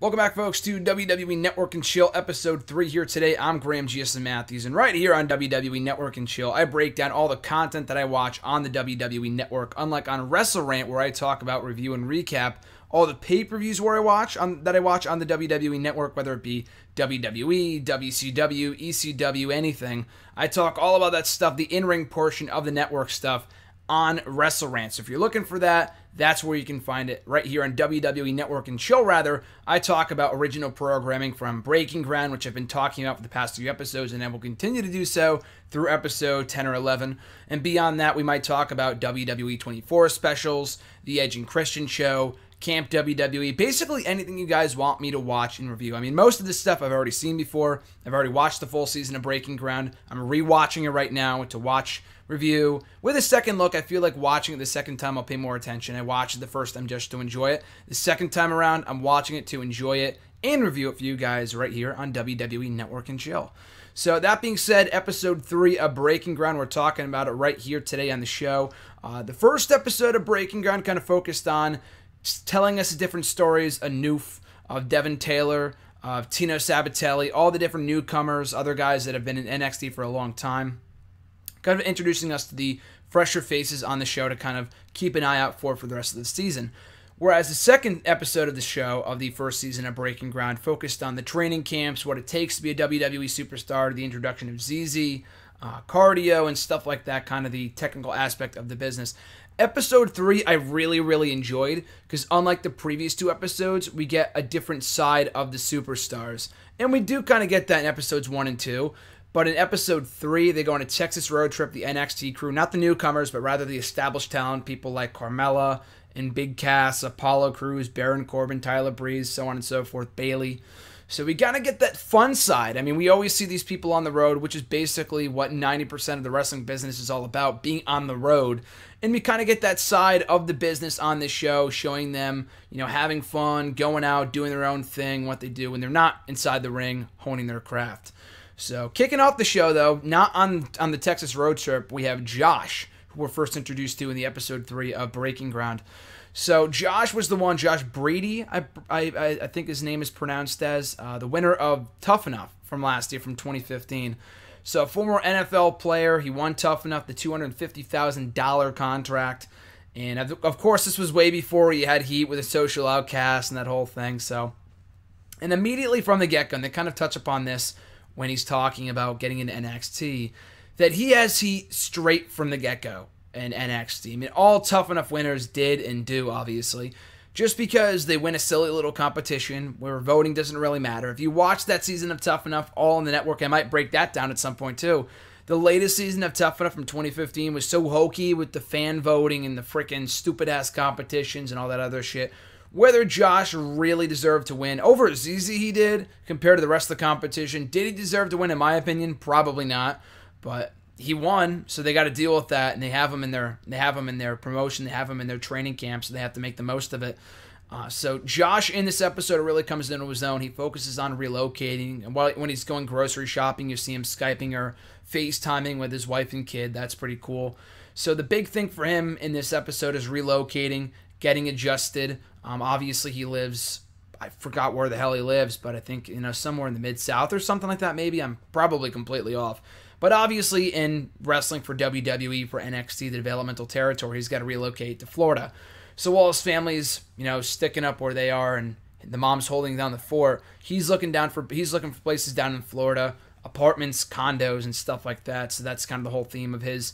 Welcome back, folks, to WWE Network and Chill, Episode 3 here today. I'm Graham G.S. Matthews, and right here on WWE Network and Chill, I break down all the content that I watch on the WWE Network, unlike on Wrestle Rant, where I talk about, review, and recap all the pay-per-views that I watch on the WWE Network, whether it be WWE, WCW, ECW, anything. I talk all about that stuff, the in-ring portion of the network stuff, on Wrestle Rant. So if you're looking for that, that's where you can find it, right here on WWE Network and Chill, rather. I talk about original programming from Breaking Ground, which I've been talking about for the past few episodes, and I will continue to do so through episode 10 or 11. And beyond that, we might talk about WWE 24 specials, The Edge and Christian Show, Camp WWE, basically anything you guys want me to watch and review. I mean, most of this stuff I've already seen before. I've already watched the full season of Breaking Ground. I'm rewatching it right now to watch, review. With a second look, I feel like watching it the second time I'll pay more attention. I watched it the first time just to enjoy it. The second time around, I'm watching it to enjoy it and review it for you guys right here on WWE Network and Chill. So that being said, episode 3 of Breaking Ground, we're talking about it right here today on the show. The first episode of Breaking Ground kind of focused on telling us different stories, a noof of Devin Taylor, of Tino Sabatelli, all the different newcomers, other guys that have been in NXT for a long time. Kind of introducing us to the fresher faces on the show to kind of keep an eye out for the rest of the season. Whereas the second episode of the show of the first season of Breaking Ground focused on the training camps, what it takes to be a WWE superstar, the introduction of ZZ, cardio, and stuff like that, kind of the technical aspect of the business. Episode 3 I really enjoyed because unlike the previous 2 episodes, we get a different side of the superstars. And we do kind of get that in episodes 1 and 2. But in episode 3, they go on a Texas road trip, the NXT crew, not the newcomers, but rather the established talent, people like Carmella and Big Cass, Apollo Crews, Baron Corbin, Tyler Breeze, so on and so forth, Bayley. So we gotta get that fun side. I mean, we always see these people on the road, which is basically what 90% of the wrestling business is all about, being on the road. And we kind of get that side of the business on this show, showing them, having fun, going out, doing their own thing, what they do when they're not inside the ring, honing their craft. So kicking off the show, though, not on the Texas road trip, we have Josh, who we're first introduced to in the episode 3 of Breaking Ground. So Josh was the one, Josh Brady, I think his name is pronounced as, the winner of Tough Enough from last year, from 2015. So a former NFL player, he won Tough Enough, the $250,000 contract. And of course, this was way before he had heat with a Social Outcast and that whole thing. And immediately from the get-go, and they kind of touch upon this when he's talking about getting into NXT, that he has heat straight from the get-go in NXT. I mean, all Tough Enough winners did and do, obviously, just because they win a silly little competition where voting doesn't really matter. If you watch that season of Tough Enough all on the network, I might break that down at some point too. The latest season of Tough Enough from 2015 was so hokey with the fan voting and the freaking stupid-ass competitions and all that other shit. Whether Josh really deserved to win over ZZ, he did, compared to the rest of the competition. Did he deserve to win, in my opinion? Probably not. But he won, so they got to deal with that, and they have him in their promotion, they have him in their training camp, so they have to make the most of it. So Josh in this episode really comes into his own. He focuses on relocating, and when he's going grocery shopping, you see him Skyping or FaceTiming with his wife and kid. That's pretty cool. So the big thing for him in this episode is relocating, getting adjusted. Obviously he lives, I forgot where the hell he lives, but I think, somewhere in the Mid-South or something like that maybe. I'm probably completely off. But obviously in wrestling for WWE, for NXT, the developmental territory, he's got to relocate to Florida. So while his family's, sticking up where they are and the mom's holding down the fort, he's looking for places down in Florida, apartments, condos, and stuff like that. So that's kind of the whole theme of his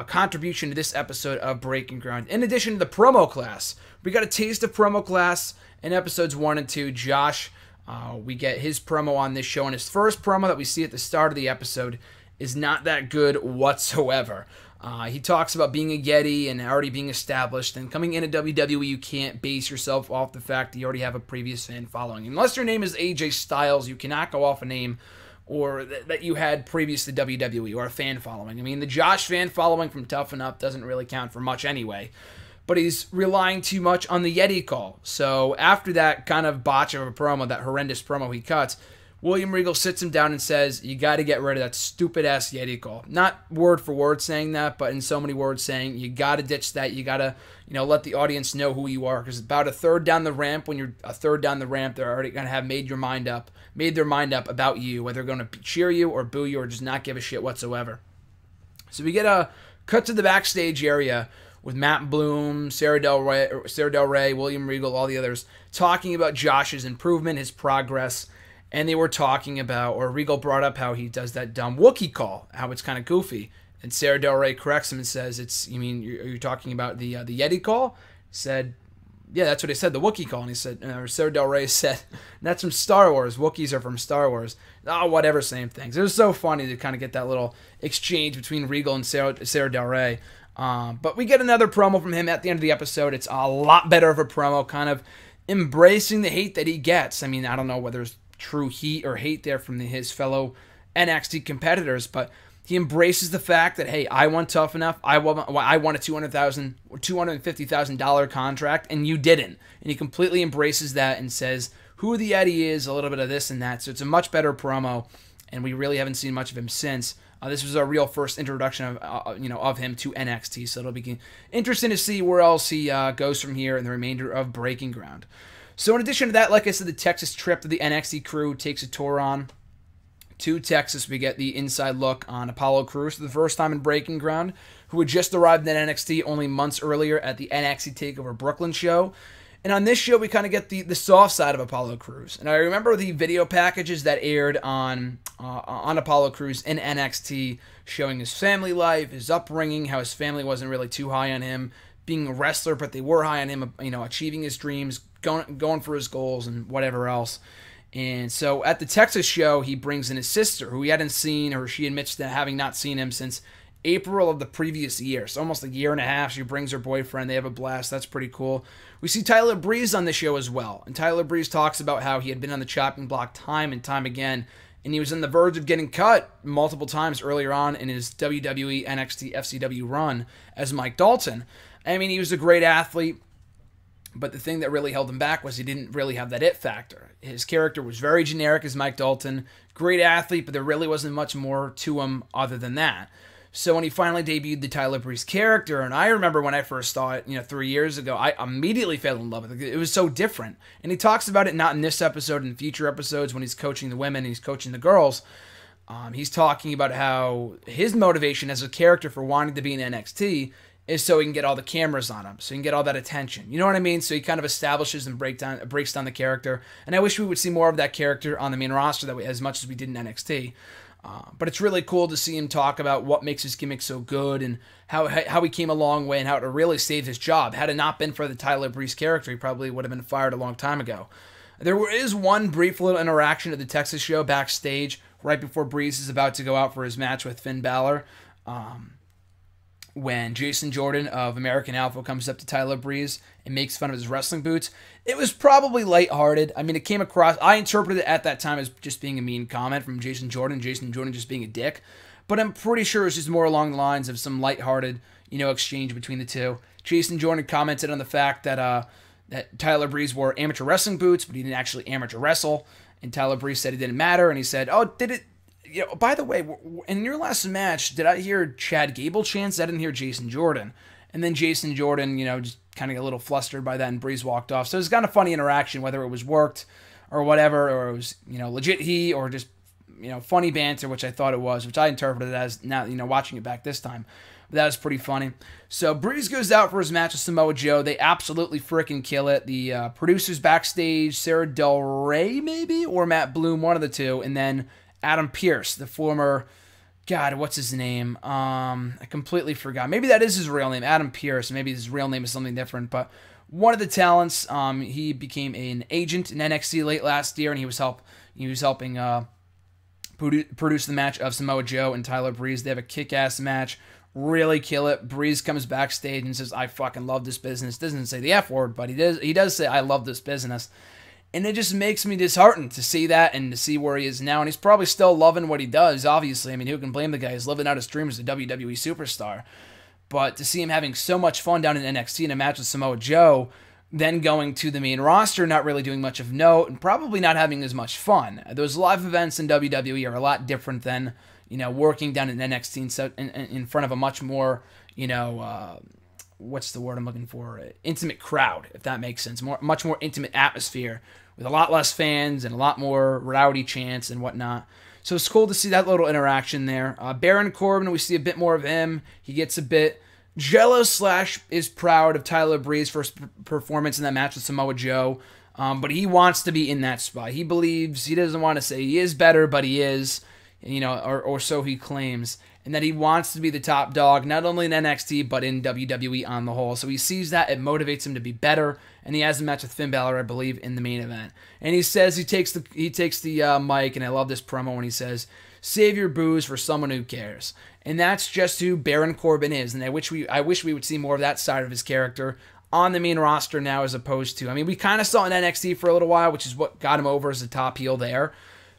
contribution to this episode of Breaking Ground. In addition to the promo class, we got a taste of promo class in episodes 1 and 2. Josh, we get his promo on this show, and his first promo that we see at the start of the episode is not that good whatsoever. He talks about being a Yeti and already being established, and coming into WWE, you can't base yourself off the fact that you already have a previous fan following. Unless your name is AJ Styles, you cannot go off a name or that you had previous to WWE or a fan following. I mean, the Josh fan following from Tough Enough doesn't really count for much anyway, but he's relying too much on the Yeti call. So after that kind of botch of a promo, that horrendous promo he cuts, William Regal sits him down and says, you got to get rid of that stupid-ass Yeti call. Not word for word saying that, but in so many words saying, you got to ditch that. You got to, let the audience know who you are. Because about a third down the ramp, when you're a third down the ramp, they're already going to have made their mind up about you, whether they're going to cheer you or boo you or just not give a shit whatsoever. So we get a cut to the backstage area with Matt Bloom, Sarah Del Rey, William Regal, all the others, talking about Josh's improvement, his progress. And they were talking about, or Regal brought up how he does that dumb Wookiee call, how it's kind of goofy. And Sarah Del Rey corrects him and says, you're talking about the Yeti call? He said, yeah, that's what he said, the Wookiee call. And he said, Sarah Del Rey said, that's from Star Wars. Wookiees are from Star Wars. Oh, whatever, same things. It was so funny to kind of get that little exchange between Regal and Sarah Del Rey. But we get another promo from him at the end of the episode. It's a lot better of a promo, kind of embracing the hate that he gets. I mean, I don't know whether it's true heat or hate there from his fellow NXT competitors, but he embraces the fact that, hey, I won Tough Enough. I won a $250,000 contract, and you didn't. And he completely embraces that and says who the Eddie is, a little bit of this and that. So it's a much better promo, and we really haven't seen much of him since. This was our real first introduction of him to NXT, so it'll be interesting to see where else he goes from here in the remainder of Breaking Ground. So in addition to that, like I said, the Texas trip that the NXT crew takes a tour on to Texas. We get the inside look on Apollo Crews for the first time in Breaking Ground, who had just arrived in NXT only months earlier at the NXT TakeOver Brooklyn show. And on this show, we kind of get the soft side of Apollo Crews. And I remember the video packages that aired on Apollo Crews in NXT, showing his family life, his upbringing, how his family wasn't really too high on him, being a wrestler, but they were high on him, achieving his dreams, going for his goals and whatever else. And so at the Texas show, he brings in his sister, who he hadn't seen, or she admits to having not seen him since April of the previous year. So almost a year and a half. She brings her boyfriend. They have a blast. That's pretty cool. We see Tyler Breeze on the show as well. And Tyler Breeze talks about how he had been on the chopping block time and time again, and he was on the verge of getting cut multiple times earlier on in his WWE NXT FCW run as Mike Dalton. I mean, he was a great athlete, but the thing that really held him back was he didn't really have that it factor. His character was very generic as Mike Dalton, great athlete, but there really wasn't much more to him other than that. So when he finally debuted the Tyler Breeze character, and I remember when I first saw it, 3 years ago, I immediately fell in love with it. It was so different. And he talks about it not in this episode, in future episodes when he's coaching the women and he's coaching the girls. He's talking about how his motivation as a character for wanting to be in NXT is so he can get all the cameras on him, so he can get all that attention. You know what I mean? So he kind of establishes and breaks down the character. And I wish we would see more of that character on the main roster as much as we did in NXT. But it's really cool to see him talk about what makes his gimmick so good and how he came a long way and how it really saved his job. Had it not been for the Tyler Breeze character, he probably would have been fired a long time ago. There is one brief little interaction at the Texas show backstage right before Breeze is about to go out for his match with Finn Balor. When Jason Jordan of American Alpha comes up to Tyler Breeze and makes fun of his wrestling boots. It was probably lighthearted. I mean, it came across, I interpreted it at that time as just being a mean comment from Jason Jordan just being a dick. But I'm pretty sure it's just more along the lines of some lighthearted, exchange between the two. Jason Jordan commented on the fact that that Tyler Breeze wore amateur wrestling boots, but he didn't actually amateur wrestle. And Tyler Breeze said it didn't matter, and he said, oh, did it? By the way, in your last match, did I hear Chad Gable chants? I didn't hear Jason Jordan. And then Jason Jordan, just kind of got a little flustered by that, and Breeze walked off. So it was kind of funny interaction, whether it was worked or whatever, or it was, legit heat, or just, funny banter, which I thought it was, which I interpreted as now, watching it back this time. But that was pretty funny. So Breeze goes out for his match with Samoa Joe. They absolutely freaking kill it. The producers backstage, Sarah Del Rey maybe, or Matt Bloom, one of the two, and then Adam Pearce, the former, God, what's his name? I completely forgot. Maybe that is his real name, Adam Pearce. Maybe his real name is something different. But one of the talents, he became an agent in NXT late last year, and he was helping produce the match of Samoa Joe and Tyler Breeze. They have a kick-ass match, really kill it. Breeze comes backstage and says, "I fucking love this business." Doesn't say the F word, but he does say, "I love this business." And it just makes me disheartened to see that and to see where he is now. And he's probably still loving what he does, obviously. I mean, who can blame the guy? He's living out his dream as a WWE superstar. But to see him having so much fun down in NXT in a match with Samoa Joe, then going to the main roster, not really doing much of note, and probably not having as much fun. Those live events in WWE are a lot different than, working down in NXT in front of a much more, what's the word I'm looking for? Intimate crowd, if that makes sense. Much more intimate atmosphere with a lot less fans and a lot more rowdy chants and whatnot. So it's cool to see that little interaction there. Baron Corbin, we see a bit more of him. He gets a bit jealous / is proud of Tyler Breeze's first performance in that match with Samoa Joe. But he wants to be in that spot. He believes, he doesn't want to say he is better, but he is, or so he claims. And that he wants to be the top dog, not only in NXT, but in WWE on the whole. So he sees that, it motivates him to be better, and he has a match with Finn Balor, I believe, in the main event. And he says, he takes the mic, and I love this promo when he says, "Save your booze for someone who cares." And that's just who Baron Corbin is, and I wish we would see more of that side of his character on the main roster now, as opposed to, we kind of saw in NXT for a little while, which is what got him over as the top heel there.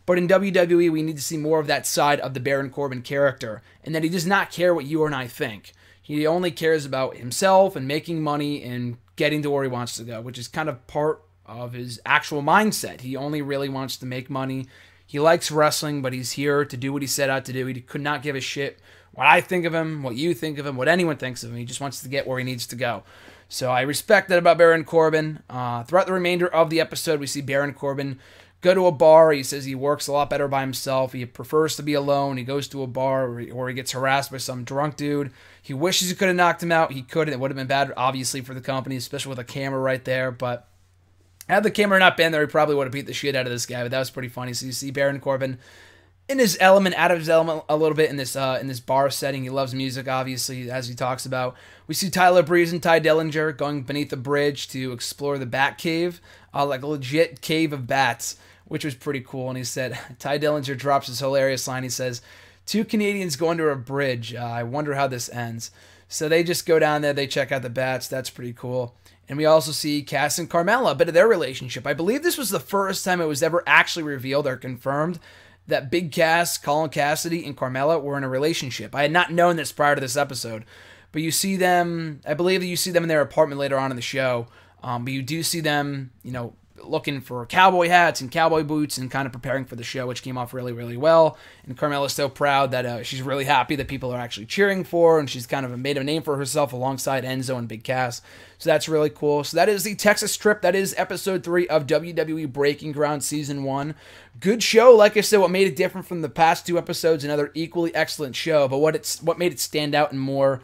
But in WWE, we need to see more of that side of the Baron Corbin character, and that he does not care what you or I think. He only cares about himself and making money and getting to where he wants to go, which is kind of part of his actual mindset. He only really wants to make money. He likes wrestling, but he's here to do what he set out to do. He could not give a shit what I think of him, what you think of him, what anyone thinks of him. He just wants to get where he needs to go. So I respect that about Baron Corbin. Throughout the remainder of the episode, we see Baron Corbin go to a bar. He says he works a lot better by himself. He prefers to be alone. He goes to a bar where he gets harassed by some drunk dude. He wishes he could have knocked him out. He couldn't. It would have been bad, obviously, for the company, especially with a camera right there. But had the camera not been there, he probably would have beat the shit out of this guy. But that was pretty funny. So you see Baron Corbin in his element, out of his element a little bit in this bar setting. He loves music, obviously, as he talks about. We see Tyler Breeze and Ty Dillinger going beneath the bridge to explore the Bat Cave, like a legit cave of bats, which was pretty cool. And he said, Ty Dillinger drops his hilarious line. He says, "Two Canadians go under a bridge. I wonder how this ends." So they just go down there. They check out the bats. That's pretty cool. And we also see Cass and Carmella, a bit of their relationship. I believe this was the first time it was ever actually revealed or confirmed that Big Cass, Colin Cassidy, and Carmella were in a relationship. I had not known this prior to this episode. But you see them, I believe that you see them in their apartment later on in the show. But you do see them, looking for cowboy hats and cowboy boots and kind of preparing for the show, which came off really, really well. And Carmella's so proud that she's really happy that people are actually cheering for her, and she's kind of made a name for herself alongside Enzo and Big Cass. So that's really cool. So that is the Texas trip. That is episode 3 of WWE Breaking Ground Season 1. Good show. Like I said, what made it different from the past 2 episodes, another equally excellent show, but what made it stand out and more,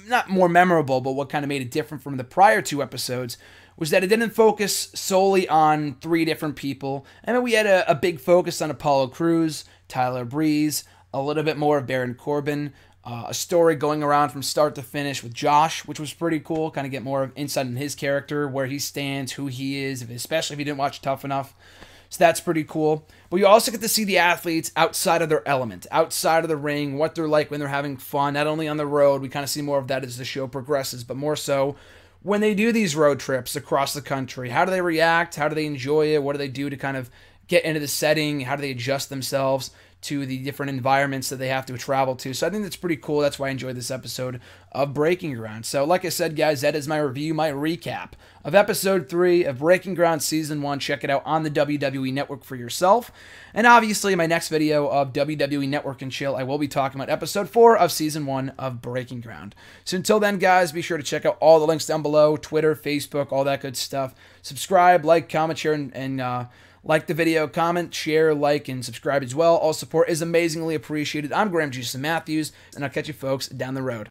not more memorable, but what kind of made it different from the prior 2 episodes was that it didn't focus solely on 3 different people. We had a big focus on Apollo Crews, Tyler Breeze, a little bit more of Baron Corbin, a story going around from start to finish with Josh, which was pretty cool, kind of get more of insight in his character, where he stands, who he is, especially if you didn't watch Tough Enough. So that's pretty cool. But you also get to see the athletes outside of their element, outside of the ring, what they're like when they're having fun, not only on the road. We kind of see more of that as the show progresses, but more so when they do these road trips across the country. How do they react? How do they enjoy it? What do they do to kind of get into the setting? How do they adjust themselves to the different environments that they have to travel to? So I think that's pretty cool. That's why I enjoyed this episode of Breaking Ground. So like I said, guys, that is my review, my recap of episode 3 of Breaking Ground Season 1. Check it out on the WWE Network for yourself. And obviously, in my next video of WWE Network and Chill, I will be talking about episode 4 of Season 1 of Breaking Ground. So until then, guys, be sure to check out all the links down below, Twitter, Facebook, all that good stuff. Subscribe, like, comment, share, and like the video, comment, share, like, and subscribe as well. All support is amazingly appreciated. I'm Graham G. Matthews, and I'll catch you folks down the road.